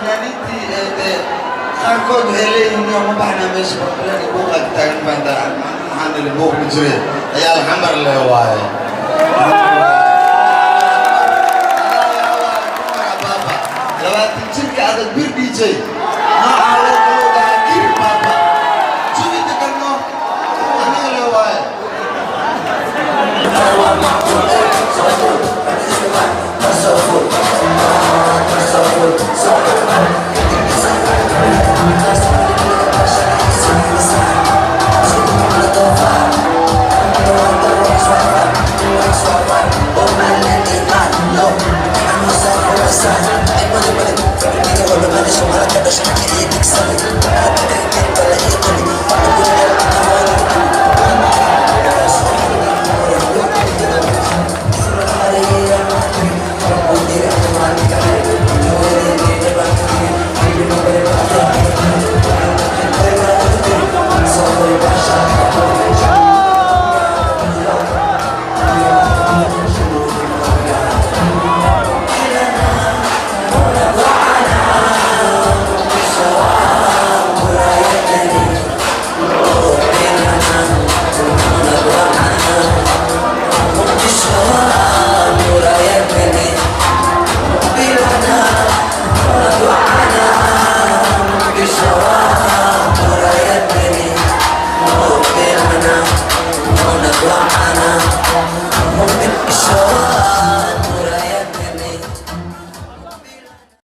فنانيتي خاركود هلي يوم بحنا مش بقولني بوقك تاعن بندا عن البوق بجري يا الحمر اللي هو لو تمسك هذا البير دي جي ما عاود